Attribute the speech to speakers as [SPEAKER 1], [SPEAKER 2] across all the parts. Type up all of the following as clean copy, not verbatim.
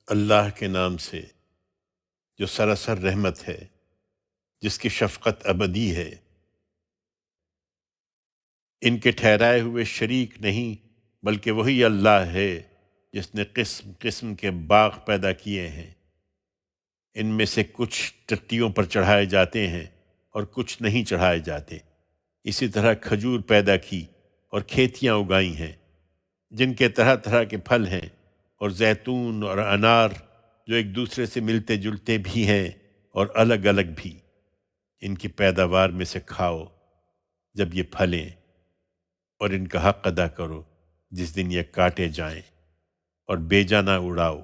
[SPEAKER 1] اللہ کے نام سے جو سراسر رحمت ہے، جس کی شفقت ابدی ہے۔ ان کے ٹھہرائے ہوئے شریک نہیں، بلکہ وہی اللہ ہے جس نے قسم قسم کے باغ پیدا کیے ہیں۔ ان میں سے کچھ ٹٹیوں پر چڑھائے جاتے ہیں اور کچھ نہیں چڑھائے جاتے۔ اسی طرح کھجور پیدا کی اور کھیتیاں اگائی ہیں جن کے طرح طرح کے پھل ہیں، اور زیتون اور انار جو ایک دوسرے سے ملتے جلتے بھی ہیں اور الگ الگ بھی۔ ان کی پیداوار میں سے کھاؤ جب یہ پھلیں، اور ان کا حق ادا کرو جس دن یہ کاٹے جائیں، اور بیجا نہ اڑاؤ۔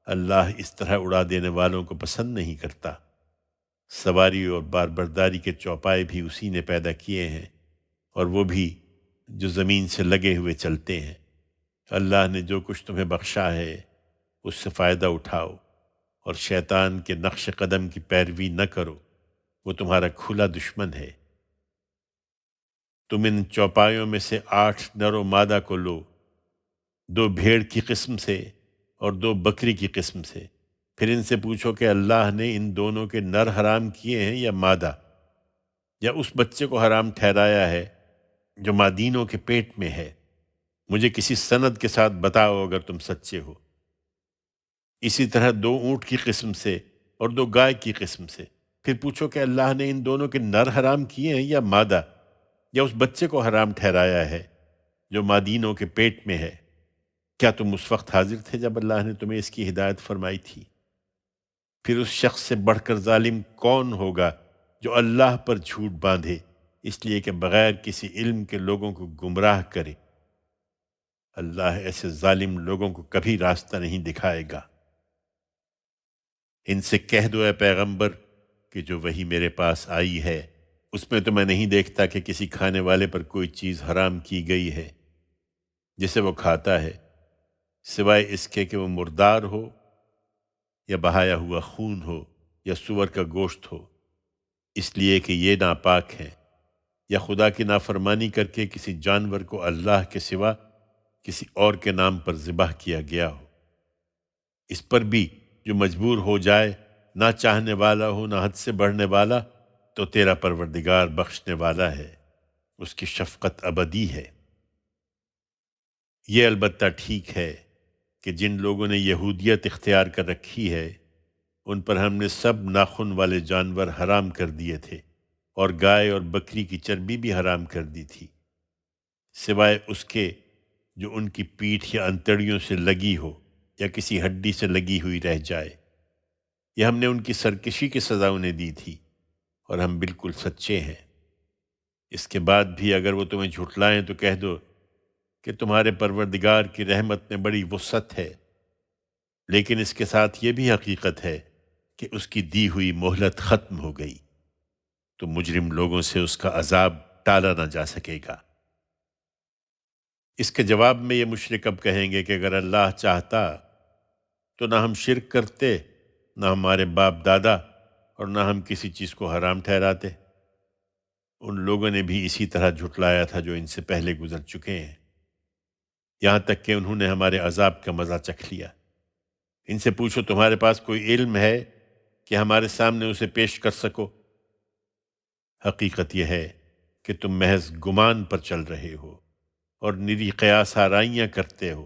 [SPEAKER 1] اللہ اس طرح اڑا دینے والوں کو پسند نہیں کرتا۔ سواری اور باربرداری کے چوپائے بھی اسی نے پیدا کیے ہیں، اور وہ بھی جو زمین سے لگے ہوئے چلتے ہیں۔ اللہ نے جو کچھ تمہیں بخشا ہے اس سے فائدہ اٹھاؤ، اور شیطان کے نقش قدم کی پیروی نہ کرو، وہ تمہارا کھلا دشمن ہے۔ تم ان چوپایوں میں سے 8 نر و مادہ کو لو، 2 بھیڑ کی قسم سے اور 2 بکری کی قسم سے۔ پھر ان سے پوچھو کہ اللہ نے ان دونوں کے نر حرام کیے ہیں یا مادہ، یا اس بچے کو حرام ٹھہرایا ہے جو مادینوں کے پیٹ میں ہے؟ مجھے کسی سند کے ساتھ بتاؤ اگر تم سچے ہو۔ اسی طرح 2 اونٹ کی قسم سے اور 2 گائے کی قسم سے۔ پھر پوچھو کہ اللہ نے ان دونوں کے نر حرام کیے ہیں یا مادہ، یا اس بچے کو حرام ٹھہرایا ہے جو مادینوں کے پیٹ میں ہے؟ کیا تم اس وقت حاضر تھے جب اللہ نے تمہیں اس کی ہدایت فرمائی تھی؟ پھر اس شخص سے بڑھ کر ظالم کون ہوگا جو اللہ پر جھوٹ باندھے اس لیے کہ بغیر کسی علم کے لوگوں کو گمراہ کرے؟ اللہ ایسے ظالم لوگوں کو کبھی راستہ نہیں دکھائے گا۔ ان سے کہہ دو اے پیغمبر کہ جو وحی میرے پاس آئی ہے اس میں تو میں نہیں دیکھتا کہ کسی کھانے والے پر کوئی چیز حرام کی گئی ہے جسے وہ کھاتا ہے، سوائے اس کے کہ وہ مردار ہو، یا بہایا ہوا خون ہو، یا سور کا گوشت ہو، اس لیے کہ یہ ناپاک ہیں، یا خدا کی نافرمانی کر کے کسی جانور کو اللہ کے سوا کسی اور کے نام پر ذبح کیا گیا ہو۔ اس پر بھی جو مجبور ہو جائے، نہ چاہنے والا ہو نہ حد سے بڑھنے والا، تو تیرا پروردگار بخشنے والا ہے، اس کی شفقت ابدی ہے۔ یہ البتہ ٹھیک ہے کہ جن لوگوں نے یہودیت اختیار کر رکھی ہے ان پر ہم نے سب ناخن والے جانور حرام کر دیے تھے، اور گائے اور بکری کی چربی بھی حرام کر دی تھی، سوائے اس کے جو ان کی پیٹھ یا انتڑیوں سے لگی ہو یا کسی ہڈی سے لگی ہوئی رہ جائے۔ یہ ہم نے ان کی سرکشی کی سزا انہیں دی تھی، اور ہم بالکل سچے ہیں۔ اس کے بعد بھی اگر وہ تمہیں جھٹلائیں تو کہہ دو کہ تمہارے پروردگار کی رحمت میں بڑی وسعت ہے، لیکن اس کے ساتھ یہ بھی حقیقت ہے کہ اس کی دی ہوئی مہلت ختم ہو گئی، تو مجرم لوگوں سے اس کا عذاب ٹالا نہ جا سکے گا۔ اس کے جواب میں یہ مشرک اب کہیں گے کہ اگر اللہ چاہتا تو نہ ہم شرک کرتے، نہ ہمارے باپ دادا، اور نہ ہم کسی چیز کو حرام ٹھہراتے۔ ان لوگوں نے بھی اسی طرح جھٹلایا تھا جو ان سے پہلے گزر چکے ہیں، یہاں تک کہ انہوں نے ہمارے عذاب کا مزہ چکھ لیا۔ ان سے پوچھو تمہارے پاس کوئی علم ہے کہ ہمارے سامنے اسے پیش کر سکو؟ حقیقت یہ ہے کہ تم محض گمان پر چل رہے ہو اور نری قیاس آرائیاں کرتے ہو۔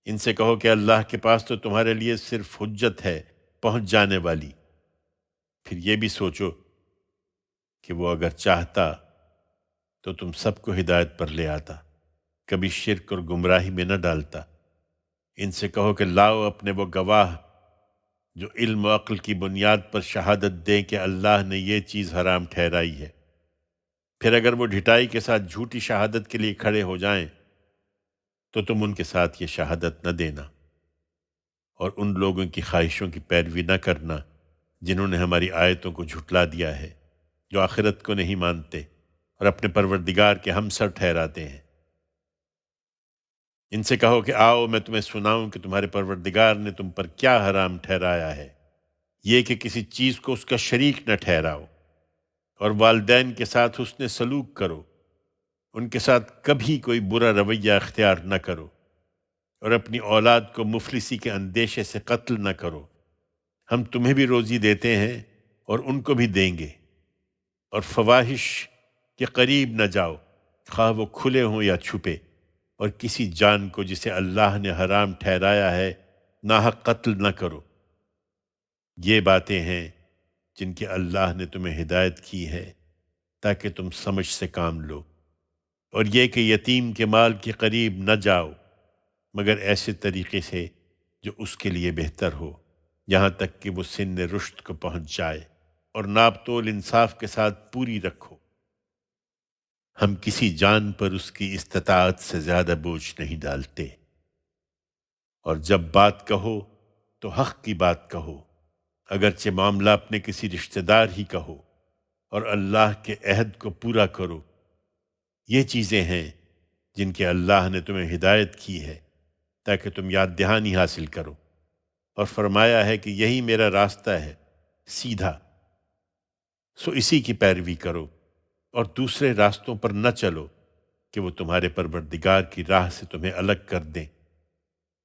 [SPEAKER 1] ان سے کہو کہ اللہ کے پاس تو تمہارے لیے صرف حجت ہے پہنچ جانے والی۔ پھر یہ بھی سوچو کہ وہ اگر چاہتا تو تم سب کو ہدایت پر لے آتا، کبھی شرک اور گمراہی میں نہ ڈالتا۔ ان سے کہو کہ لاؤ اپنے وہ گواہ جو علم و عقل کی بنیاد پر شہادت دیں کہ اللہ نے یہ چیز حرام ٹھہرائی ہے۔ پھر اگر وہ ڈھٹائی کے ساتھ جھوٹی شہادت کے لیے کھڑے ہو جائیں تو تم ان کے ساتھ یہ شہادت نہ دینا، اور ان لوگوں کی خواہشوں کی پیروی نہ کرنا جنہوں نے ہماری آیتوں کو جھٹلا دیا ہے، جو آخرت کو نہیں مانتے اور اپنے پروردگار کے ہمسر ٹھہراتے ہیں۔ ان سے کہو کہ آؤ میں تمہیں سناؤں کہ تمہارے پروردگار نے تم پر کیا حرام ٹھہرایا ہے، یہ کہ کسی چیز کو اس کا شریک نہ ٹھہراؤ، اور والدین کے ساتھ حسن سلوک کرو، ان کے ساتھ کبھی کوئی برا رویہ اختیار نہ کرو، اور اپنی اولاد کو مفلسی کے اندیشے سے قتل نہ کرو، ہم تمہیں بھی روزی دیتے ہیں اور ان کو بھی دیں گے۔ اور فواحش کے قریب نہ جاؤ، خواہ وہ کھلے ہوں یا چھپے، اور کسی جان کو جسے اللہ نے حرام ٹھہرایا ہے ناحق قتل نہ کرو۔ یہ باتیں ہیں جن کی اللہ نے تمہیں ہدایت کی ہے تاکہ تم سمجھ سے کام لو۔ اور یہ کہ یتیم کے مال کے قریب نہ جاؤ مگر ایسے طریقے سے جو اس کے لیے بہتر ہو، یہاں تک کہ وہ سن رشد کو پہنچ جائے، اور ناپ تول انصاف کے ساتھ پوری رکھو۔ ہم کسی جان پر اس کی استطاعت سے زیادہ بوجھ نہیں ڈالتے، اور جب بات کہو تو حق کی بات کہو، اگرچہ معاملہ اپنے کسی رشتہ دار ہی کہو، اور اللہ کے عہد کو پورا کرو۔ یہ چیزیں ہیں جن کے اللہ نے تمہیں ہدایت کی ہے تاکہ تم یاد دہانی حاصل کرو، اور فرمایا ہے کہ یہی میرا راستہ ہے سیدھا، سو اسی کی پیروی کرو، اور دوسرے راستوں پر نہ چلو کہ وہ تمہارے پروردگار کی راہ سے تمہیں الگ کر دیں۔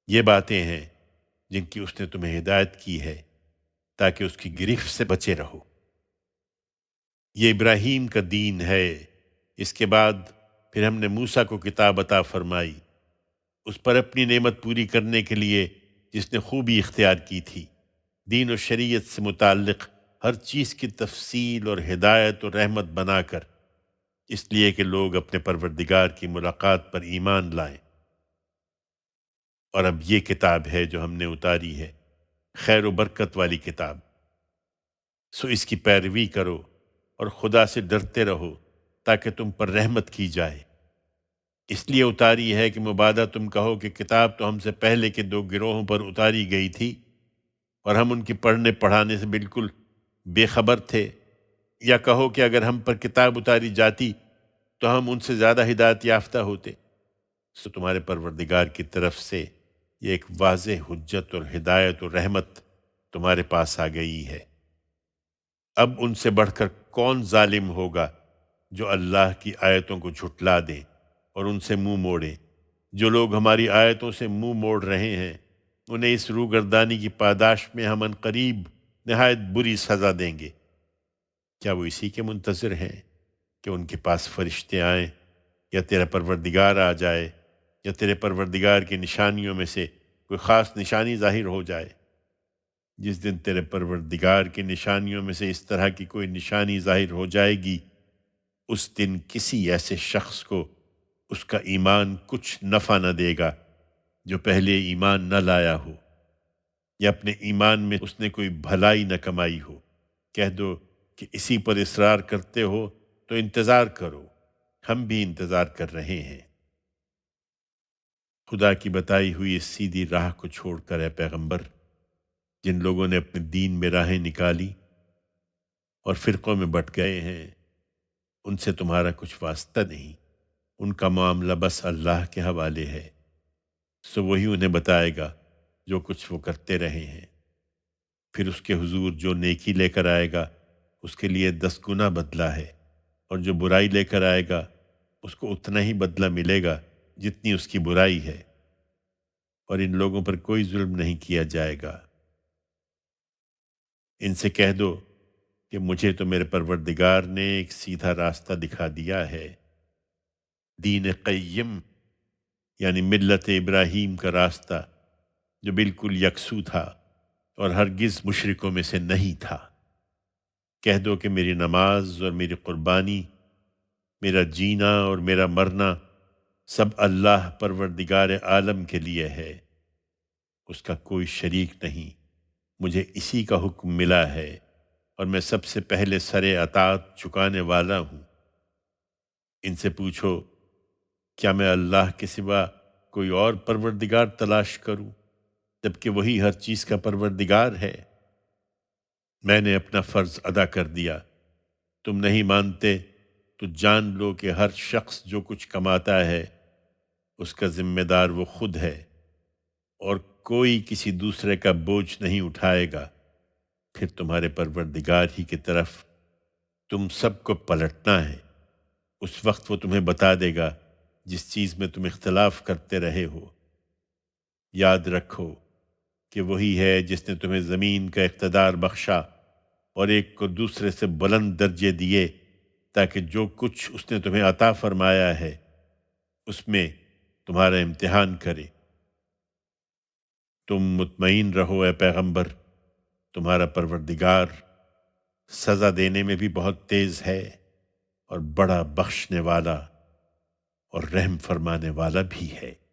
[SPEAKER 1] یہ باتیں ہیں جن کی اس نے تمہیں ہدایت کی ہے تاکہ اس کی گرفت سے بچے رہو۔ یہ ابراہیم کا دین ہے۔ اس کے بعد پھر ہم نے موسیٰ کو کتاب عطا فرمائی، اس پر اپنی نعمت پوری کرنے کے لیے جس نے خوبی اختیار کی تھی، دین و شریعت سے متعلق ہر چیز کی تفصیل اور ہدایت و رحمت بنا کر، اس لیے کہ لوگ اپنے پروردگار کی ملاقات پر ایمان لائیں۔ اور اب یہ کتاب ہے جو ہم نے اتاری ہے، خیر و برکت والی کتاب، سو اس کی پیروی کرو اور خدا سے ڈرتے رہو تاکہ تم پر رحمت کی جائے۔ اس لیے اتاری ہے کہ مبادہ تم کہو کہ کتاب تو ہم سے پہلے کے 2 گروہوں پر اتاری گئی تھی اور ہم ان کی پڑھنے پڑھانے سے بالکل بے خبر تھے، یا کہو کہ اگر ہم پر کتاب اتاری جاتی تو ہم ان سے زیادہ ہدایت یافتہ ہوتے۔ سو تمہارے پروردگار کی طرف سے یہ ایک واضح حجت اور ہدایت اور رحمت تمہارے پاس آ گئی ہے۔ اب ان سے بڑھ کر کون ظالم ہوگا جو اللہ کی آیتوں کو جھٹلا دیں اور ان سے منہ موڑے؟ جو لوگ ہماری آیتوں سے منہ موڑ رہے ہیں انہیں اس روگردانی کی پاداش میں ہم عنقریب نہایت بری سزا دیں گے۔ کیا وہ اسی کے منتظر ہیں کہ ان کے پاس فرشتے آئیں، یا تیرا پروردگار آ جائے، یا تیرے پروردگار کی نشانیوں میں سے کوئی خاص نشانی ظاہر ہو جائے؟ جس دن تیرے پروردگار کی نشانیوں میں سے اس طرح کی کوئی نشانی ظاہر ہو جائے گی، اس دن کسی ایسے شخص کو اس کا ایمان کچھ نفع نہ دے گا جو پہلے ایمان نہ لایا ہو، یا اپنے ایمان میں اس نے کوئی بھلائی نہ کمائی ہو۔ کہہ دو کہ اسی پر اصرار کرتے ہو تو انتظار کرو، ہم بھی انتظار کر رہے ہیں۔ خدا کی بتائی ہوئی اس سیدھی راہ کو چھوڑ کر اے پیغمبر، جن لوگوں نے اپنے دین میں راہیں نکالی اور فرقوں میں بٹ گئے ہیں، ان سے تمہارا کچھ واسطہ نہیں، ان کا معاملہ بس اللہ کے حوالے ہے، سو وہی انہیں بتائے گا جو کچھ وہ کرتے رہے ہیں۔ پھر اس کے حضور جو نیکی لے کر آئے گا اس کے لیے 10 گنا بدلہ ہے، اور جو برائی لے کر آئے گا اس کو اتنا ہی بدلہ ملے گا جتنی اس کی برائی ہے، اور ان لوگوں پر کوئی ظلم نہیں کیا جائے گا۔ ان سے کہہ دو کہ مجھے تو میرے پروردگار نے ایک سیدھا راستہ دکھا دیا ہے، دین قیم، یعنی ملت ابراہیم کا راستہ جو بالکل یکسو تھا اور ہرگز مشرکوں میں سے نہیں تھا۔ کہہ دو کہ میری نماز اور میری قربانی، میرا جینا اور میرا مرنا سب اللہ پروردگار عالم کے لیے ہے، اس کا کوئی شریک نہیں، مجھے اسی کا حکم ملا ہے، اور میں سب سے پہلے سر اطاعت چکانے والا ہوں۔ ان سے پوچھو کیا میں اللہ کے سوا کوئی اور پروردگار تلاش کروں جبکہ وہی ہر چیز کا پروردگار ہے؟ میں نے اپنا فرض ادا کر دیا، تم نہیں مانتے تو جان لو کہ ہر شخص جو کچھ کماتا ہے اس کا ذمہ دار وہ خود ہے، اور کوئی کسی دوسرے کا بوجھ نہیں اٹھائے گا۔ پھر تمہارے پروردگار ہی کی طرف تم سب کو پلٹنا ہے، اس وقت وہ تمہیں بتا دے گا جس چیز میں تم اختلاف کرتے رہے ہو۔ یاد رکھو کہ وہی ہے جس نے تمہیں زمین کا اقتدار بخشا اور ایک کو دوسرے سے بلند درجے دیے تاکہ جو کچھ اس نے تمہیں عطا فرمایا ہے اس میں تمہارا امتحان کرے۔ تم مطمئن رہو اے پیغمبر، تمہارا پروردگار سزا دینے میں بھی بہت تیز ہے اور بڑا بخشنے والا اور رحم فرمانے والا بھی ہے۔